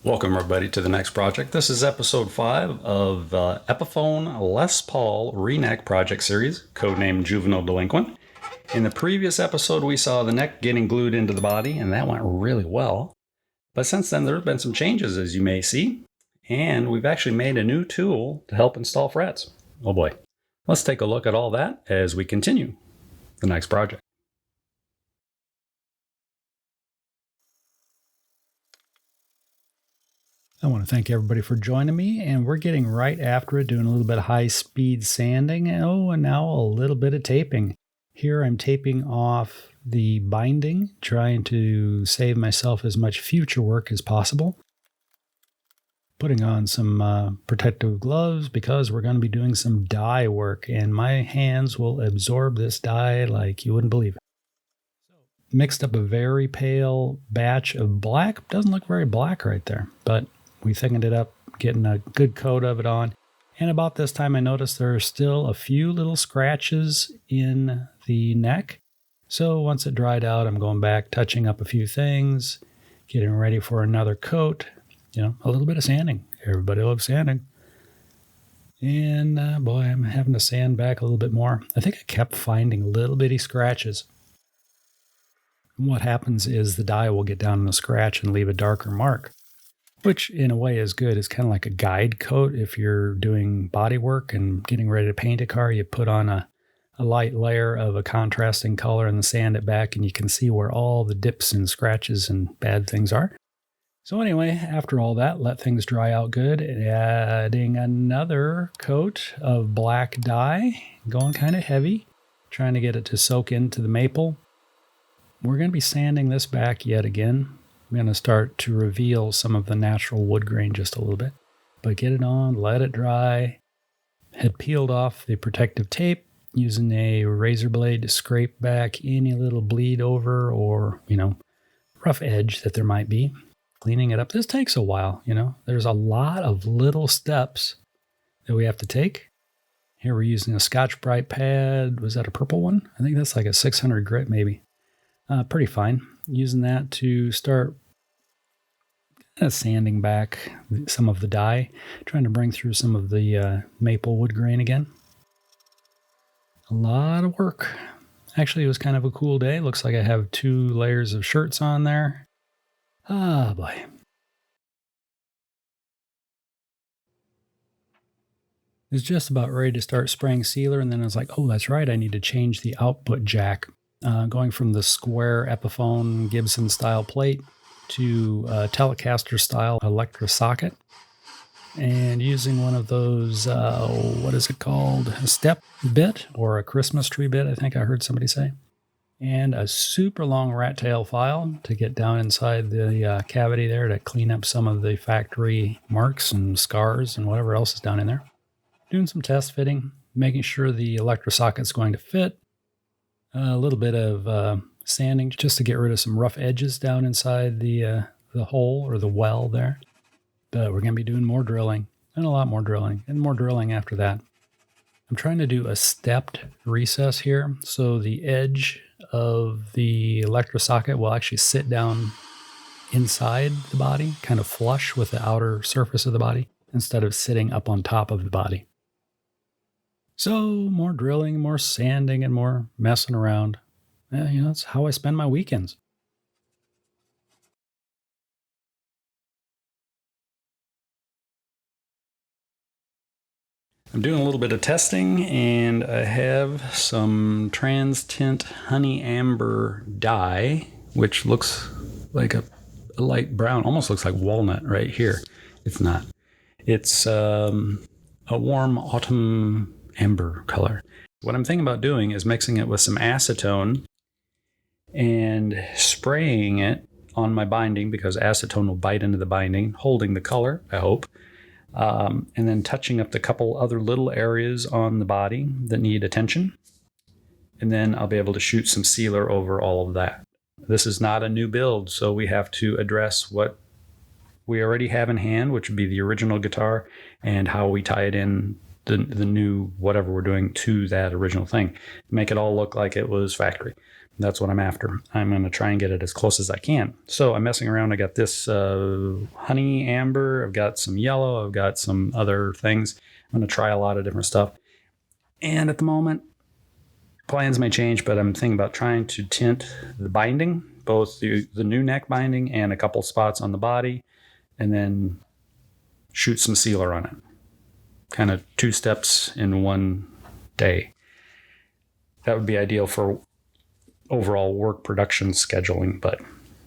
Welcome, everybody, to the next project. This is episode 5 of Epiphone Les Paul Reneck project series, codenamed Juvenile Delinquent. In the previous episode, we saw the neck getting glued into the body, and that went really well. But since then, there have been some changes, as you may see, and we've actually made a new tool to help install frets. Oh boy. Let's take a look at all that as we continue the next project. I want to thank everybody for joining me, and we're getting right after it, doing a little bit of high-speed sanding, and now a little bit of taping. Here I'm taping off the binding, trying to save myself as much future work as possible. Putting on some protective gloves because we're going to be doing some dye work, and my hands will absorb this dye like you wouldn't believe it. Mixed up a very pale batch of black. Doesn't look very black right there, but we thickened it up, getting a good coat of it on. And about this time, I noticed there are still a few little scratches in the neck. So once it dried out, I'm going back, touching up a few things, getting ready for another coat. You know, a little bit of sanding. Everybody loves sanding. And boy, I'm having to sand back a little bit more. I think I kept finding little bitty scratches. And what happens is the dye will get down in the scratch and leave a darker mark, which in a way is good. It's kind of like a guide coat. If you're doing body work and getting ready to paint a car, you put on a light layer of a contrasting color and then sand it back, and you can see where all the dips and scratches and bad things are. So anyway, after all that, let things dry out good, adding another coat of black dye, going kind of heavy, trying to get it to soak into the maple. We're going to be sanding this back yet again. I'm going to start to reveal some of the natural wood grain just a little bit. But get it on, let it dry. Had peeled off the protective tape using a razor blade to scrape back any little bleed over or, rough edge that there might be. Cleaning it up. This takes a while, There's a lot of little steps that we have to take. Here we're using a Scotch-Brite pad. Was that a purple one? I think that's like a 600 grit maybe. Pretty fine. Using that to start sanding back some of the dye, trying to bring through some of the maple wood grain again. A lot of work. Actually, it was kind of a cool day. Looks like I have 2 layers of shirts on there. Ah, boy. I was just about ready to start spraying sealer, and then I was like, oh, that's right, I need to change the output jack. Going from the square Epiphone Gibson style plate to Telecaster style electric socket, and using one of those, what is it called? A step bit or a Christmas tree bit, I think I heard somebody say. And a super long rat tail file to get down inside the cavity there to clean up some of the factory marks and scars and whatever else is down in there. Doing some test fitting, making sure the electric socket's going to fit. A little bit of sanding just to get rid of some rough edges down inside the hole or the well there. But we're going to be doing more drilling and a lot more drilling and more drilling after that. I'm trying to do a stepped recess here, so the edge of the electric socket will actually sit down inside the body, kind of flush with the outer surface of the body, instead of sitting up on top of the body. So more drilling, more sanding, and more messing around. That's how I spend my weekends. I'm doing a little bit of testing, and I have some trans tint honey amber dye, which looks like a light brown, almost looks like walnut right here. It's not. It's a warm autumn amber color. What I'm thinking about doing is mixing it with some acetone and spraying it on my binding, because acetone will bite into the binding, holding the color, I hope. And then touching up the couple other little areas on the body that need attention. And then I'll be able to shoot some sealer over all of that. This is not a new build, so we have to address what we already have in hand, which would be the original guitar, and how we tie it in the new whatever we're doing to that original thing. Make it all look like it was factory. That's what I'm after. I'm going to try and get it as close as I can. So I'm messing around. I got this honey amber. I've got some yellow. I've got some other things. I'm going to try a lot of different stuff. And at the moment, plans may change, but I'm thinking about trying to tint the binding, both the new neck binding and a couple spots on the body, and then shoot some sealer on it. Kind of 2 steps in one day. That would be ideal for overall work production scheduling, but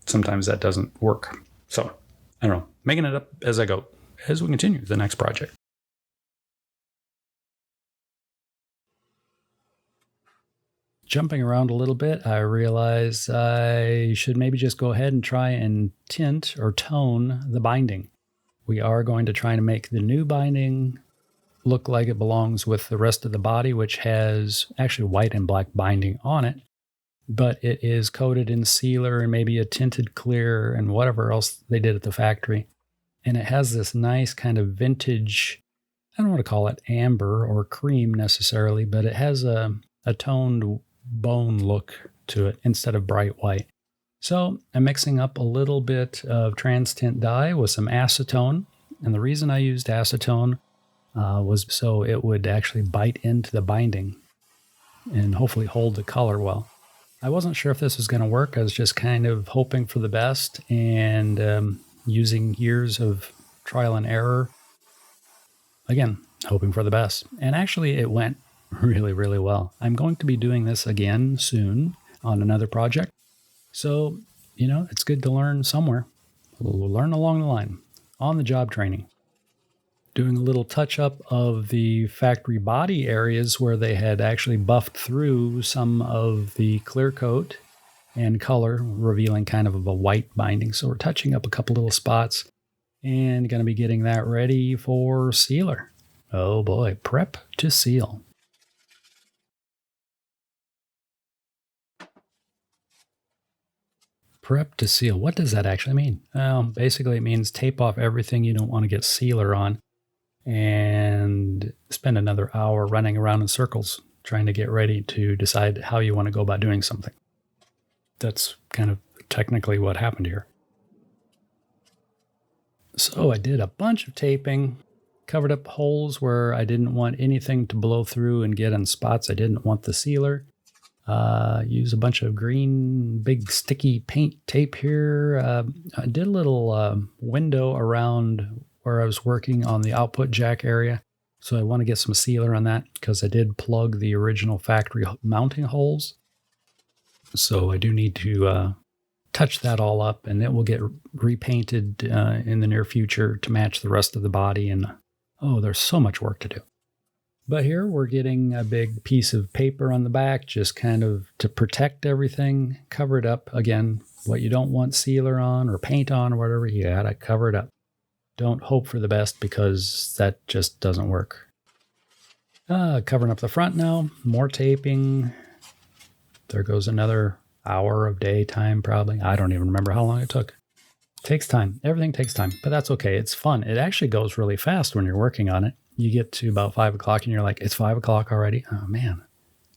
sometimes that doesn't work. So I don't know, making it up as I go, as we continue the next project. Jumping around a little bit, I realize I should maybe just go ahead and try and tint or tone the binding. We are going to try to make the new binding look like it belongs with the rest of the body, which has actually white and black binding on it, but it is coated in sealer and maybe a tinted clear and whatever else they did at the factory. And it has this nice kind of vintage, I don't want to call it amber or cream necessarily, but it has a toned bone look to it instead of bright white. So I'm mixing up a little bit of trans tint dye with some acetone. And the reason I used acetone was so it would actually bite into the binding and hopefully hold the color well. I wasn't sure if this was going to work. I was just kind of hoping for the best and using years of trial and error. Again, hoping for the best. And actually, it went really, really well. I'm going to be doing this again soon on another project. So, it's good to learn somewhere. We'll learn along the line. On the job training. Doing a little touch-up of the factory body areas where they had actually buffed through some of the clear coat and color, revealing kind of a white binding. So we're touching up a couple little spots and going to be getting that ready for sealer. Oh boy, prep to seal. Prep to seal. What does that actually mean? Well, basically it means tape off everything you don't want to get sealer on and spend another hour running around in circles trying to get ready to decide how you want to go about doing something. That's kind of technically what happened here. So I did a bunch of taping, covered up holes where I didn't want anything to blow through and get in spots I didn't want the sealer. Use a bunch of green, big sticky paint tape here. I did a little window around where I was working on the output jack area. So I want to get some sealer on that because I did plug the original factory mounting holes. So I do need to touch that all up, and it will get repainted in the near future to match the rest of the body. And there's so much work to do. But here we're getting a big piece of paper on the back, just kind of to protect everything, cover it up. Again, what you don't want sealer on or paint on or whatever, you gotta cover it up. Don't hope for the best because that just doesn't work. Covering up the front now, more taping. There goes another hour of daytime probably. I don't even remember how long it took. Takes time. Everything takes time, but that's okay. It's fun. It actually goes really fast when you're working on it. You get to about 5 o'clock and you're like, it's 5 o'clock already? Oh man,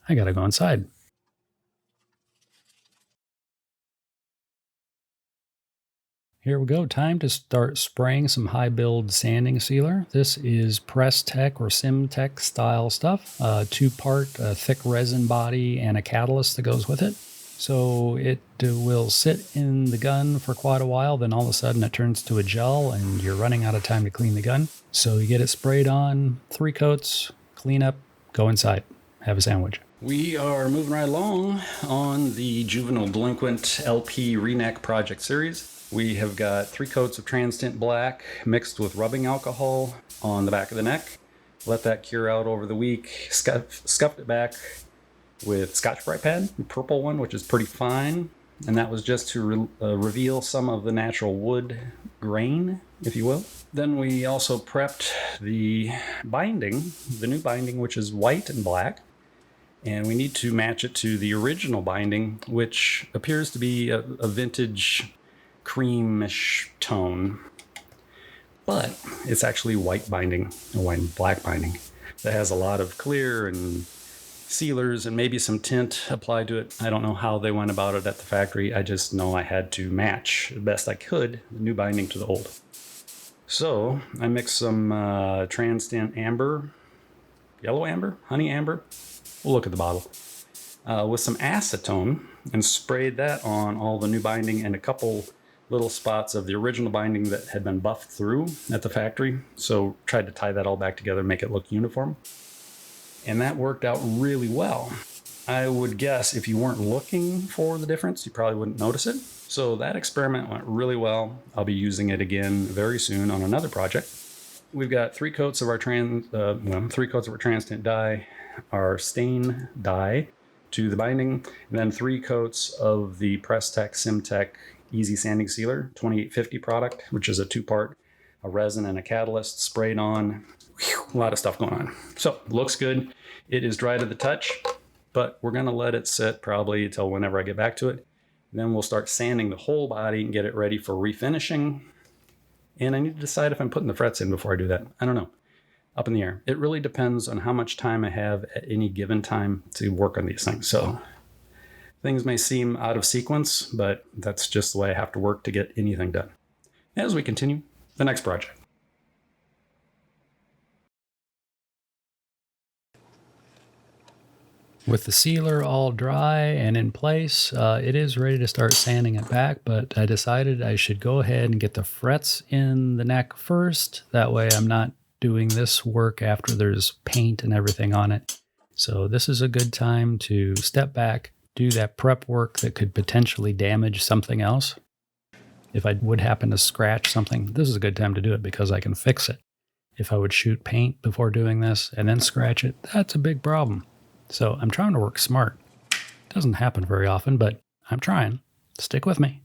I gotta go inside. Here we go. Time to start spraying some high build sanding sealer. This is Press Tech or Sim Tech style stuff. 2-part thick resin body and a catalyst that goes with it. So it will sit in the gun for quite a while. Then all of a sudden it turns to a gel and you're running out of time to clean the gun. So you get it sprayed on, 3 coats, clean up, go inside, have a sandwich. We are moving right along on the Juvenile Delinquent LP Reneck project series. We have got 3 coats of trans tint black mixed with rubbing alcohol on the back of the neck. Let that cure out over the week. Scuffed it back with Scotch-Brite pad, the purple one, which is pretty fine. And that was just to reveal some of the natural wood grain, if you will. Then we also prepped the binding, the new binding, which is white and black. And we need to match it to the original binding, which appears to be a vintage creamish tone, but it's actually white binding, a white and black binding that has a lot of clear and sealers and maybe some tint applied to it. I don't know how they went about it at the factory. I just know I had to match the best I could the new binding to the old. So I mixed some Transtant Amber, yellow amber, honey amber. We'll look at the bottle. With some acetone and sprayed that on all the new binding and a couple little spots of the original binding that had been buffed through at the factory. So tried to tie that all back together, make it look uniform. And that worked out really well. I would guess if you weren't looking for the difference, you probably wouldn't notice it. So that experiment went really well. I'll be using it again very soon on another project. We've got 3 coats of our 3 coats of our Transtant dye, our stain dye to the binding, and then 3 coats of the Prestec Simtech Easy Sanding Sealer 2850 product, which is a 2-part, a resin and a catalyst sprayed on. Whew, a lot of stuff going on. So looks good. It is dry to the touch, but we're going to let it sit probably until whenever I get back to it. And then we'll start sanding the whole body and get it ready for refinishing. And I need to decide if I'm putting the frets in before I do that. I don't know. Up in the air. It really depends on how much time I have at any given time to work on these things. So things may seem out of sequence, but that's just the way I have to work to get anything done. As we continue, the next project. With the sealer all dry and in place, it is ready to start sanding it back, but I decided I should go ahead and get the frets in the neck first. That way I'm not doing this work after there's paint and everything on it. So this is a good time to step back, do that prep work that could potentially damage something else. If I would happen to scratch something, this is a good time to do it because I can fix it. If I would shoot paint before doing this and then scratch it, that's a big problem. So I'm trying to work smart. Doesn't happen very often, but I'm trying. Stick with me.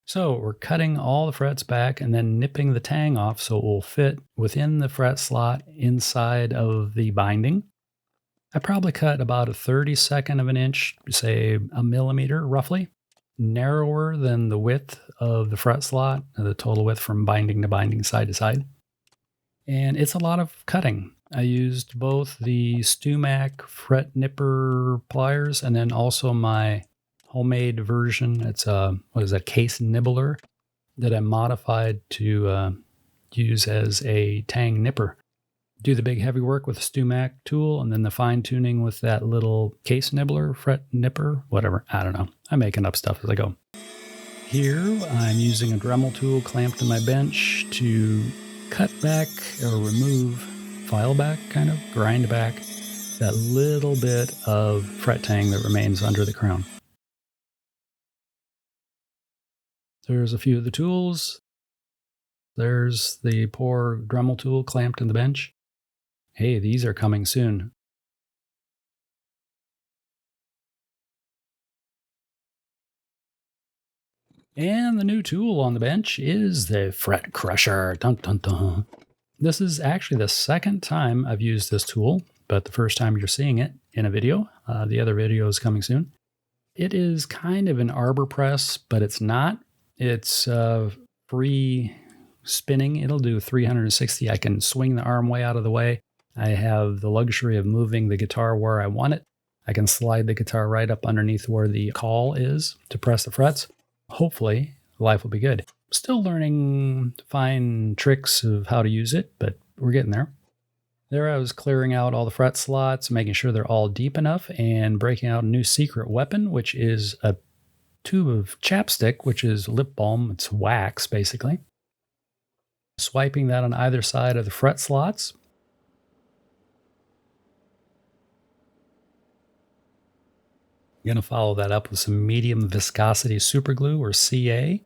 So we're cutting all the frets back and then nipping the tang off so it will fit within the fret slot inside of the binding. I probably cut about a 32nd of an inch, say a millimeter roughly, narrower than the width of the fret slot, the total width from binding to binding side to side. And it's a lot of cutting. I used both the StewMac fret nipper pliers and then also my homemade version. It's a, case nibbler that I modified to use as a tang nipper. Do the big heavy work with the StewMac tool and then the fine tuning with that little case nibbler, fret nipper, whatever. I don't know. I'm making up stuff as I go. Here I'm using a Dremel tool clamped to my bench to cut back or remove, file back, kind of grind back that little bit of fret tang that remains under the crown. There's a few of the tools. There's the poor Dremel tool clamped in the bench. Hey, these are coming soon. And the new tool on the bench is the Fret Crusher. Dun, dun, dun. This is actually the second time I've used this tool, but the first time you're seeing it in a video. The other video is coming soon. It is kind of an arbor press, but it's not. It's free spinning. It'll do 360. I can swing the arm way out of the way. I have the luxury of moving the guitar where I want it. I can slide the guitar right up underneath where the call is to press the frets. Hopefully, life will be good. Still learning fine tricks of how to use it, but we're getting there. There I was clearing out all the fret slots, making sure they're all deep enough, and breaking out a new secret weapon, which is a tube of chapstick, which is lip balm. It's wax, basically. Swiping that on either side of the fret slots. I'm going to follow that up with some medium viscosity super glue, or CA.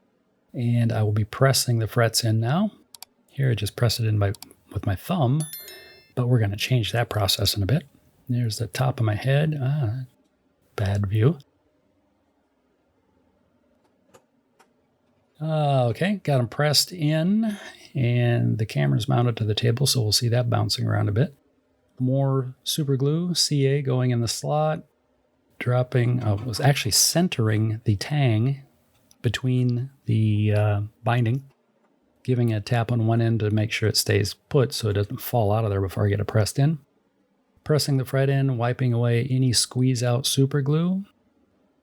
And I will be pressing the frets in now. Here I just press it in with my thumb, but we're going to change that process in a bit. There's the top of my head. Bad view. Okay, got them pressed in, and the camera's mounted to the table, so we'll see that bouncing around a bit. More super glue, CA going in the slot, dropping, was actually centering the tang between the binding, giving a tap on one end to make sure it stays put so it doesn't fall out of there before I get it pressed in. pressing the fret in, wiping away any squeeze out super glue,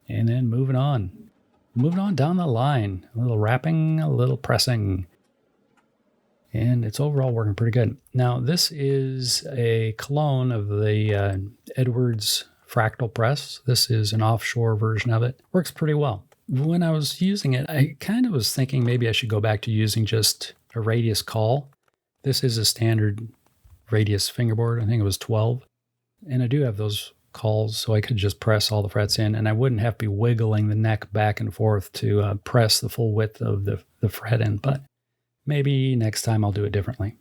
and then moving on. Moving on down the line, a little wrapping, a little pressing. And it's overall working pretty good. Now, this is a clone of the Edwards fractal press. This is an offshore version of it. Works pretty well. When I was using it, I kind of was thinking maybe I should go back to using just a radius caul. This is a standard radius fingerboard. I think it was 12. And I do have those cauls, so I could just press all the frets in, and I wouldn't have to be wiggling the neck back and forth to press the full width of the fret in. But maybe next time I'll do it differently.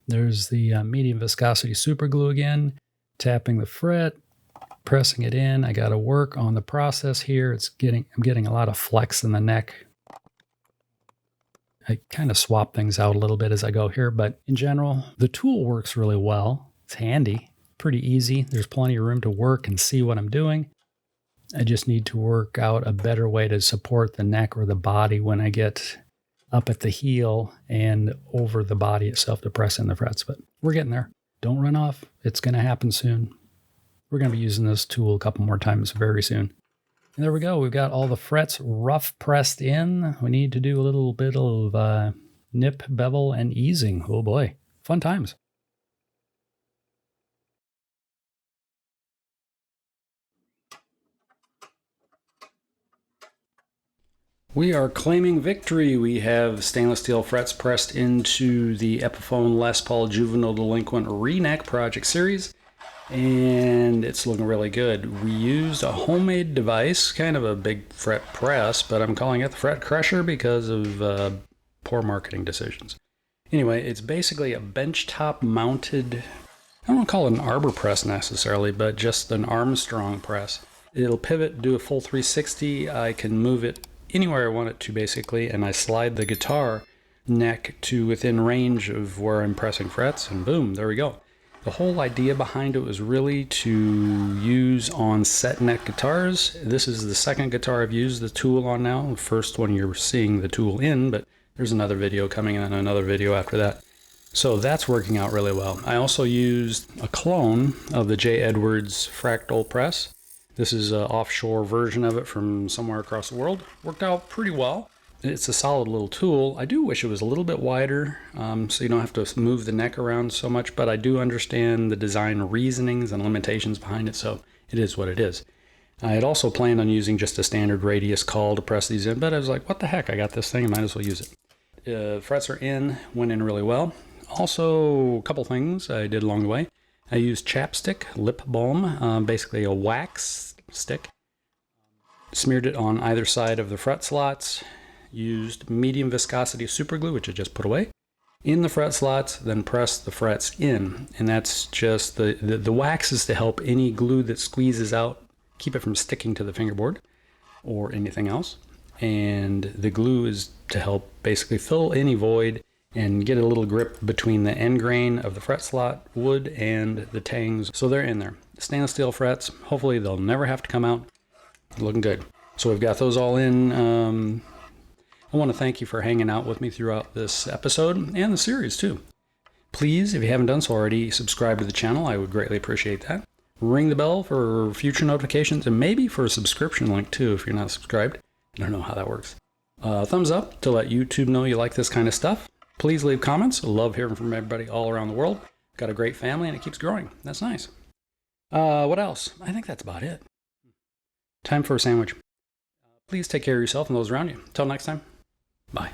There's the medium viscosity super glue again, tapping the fret, pressing it in. I got to work on the process here. I'm getting a lot of flex in the neck. I kind of swap things out a little bit as I go here, but in general, the tool works really well. It's handy, pretty easy. There's plenty of room to work and see what I'm doing. I just need to work out a better way to support the neck or the body when I get up at the heel and over the body itself to press in the frets, but we're getting there. Don't run off. It's going to happen soon. We're going to be using this tool a couple more times very soon. And there we go. We've got all the frets rough pressed in. We need to do a little bit of nip, bevel, and easing. Oh boy, fun times. We are claiming victory. We have stainless steel frets pressed into the Epiphone Les Paul Juvenile Delinquent Reneck Project Series, and it's looking really good. We used a homemade device, kind of a big fret press, but I'm calling it the fret crusher because of poor marketing decisions. Anyway, it's basically a benchtop mounted, I don't want to call it an arbor press necessarily, but just an Armstrong press. It'll pivot, do a full 360. I can move it anywhere I want it to basically, and I slide the guitar neck to within range of where I'm pressing frets, and boom, there we go. The whole idea behind it was really to use on set neck guitars. This is the second guitar I've used the tool on now. The first one you're seeing the tool in, but there's another video coming and another video after that. So that's working out really well. I also used a clone of the J. Edwards fractal press. This is an offshore version of it from somewhere across the world. Worked out pretty well. It's a solid little tool. I do wish it was a little bit wider, so you don't have to move the neck around so much, but I do understand the design reasonings and limitations behind it, so it is what it is. I had also planned on using just a standard radius caul to press these in, but I was like, what the heck, I got this thing, I might as well use it. Frets are in, went in really well. Also, a couple things I did along the way. I used chapstick, lip balm, basically a wax stick. Smeared it on either side of the fret slots. Used medium viscosity super glue, which I just put away, in the fret slots, then pressed the frets in. And that's just the wax is to help any glue that squeezes out, keep it from sticking to the fingerboard or anything else. And the glue is to help basically fill any void and get a little grip between the end grain of the fret slot wood and the tangs. So they're in there. Stainless steel frets. Hopefully they'll never have to come out. Looking good. So we've got those all in. I want to thank you for hanging out with me throughout this episode and the series too. Please, if you haven't done so already, subscribe to the channel. I would greatly appreciate that. Ring the bell for future notifications and maybe for a subscription link too if you're not subscribed. I don't know how that works. Thumbs up to let YouTube know you like this kind of stuff. Please leave comments. I love hearing from everybody all around the world. Got a great family and it keeps growing. That's nice. What else? I think that's about it. Time for a sandwich. Please take care of yourself and those around you. Until next time, bye.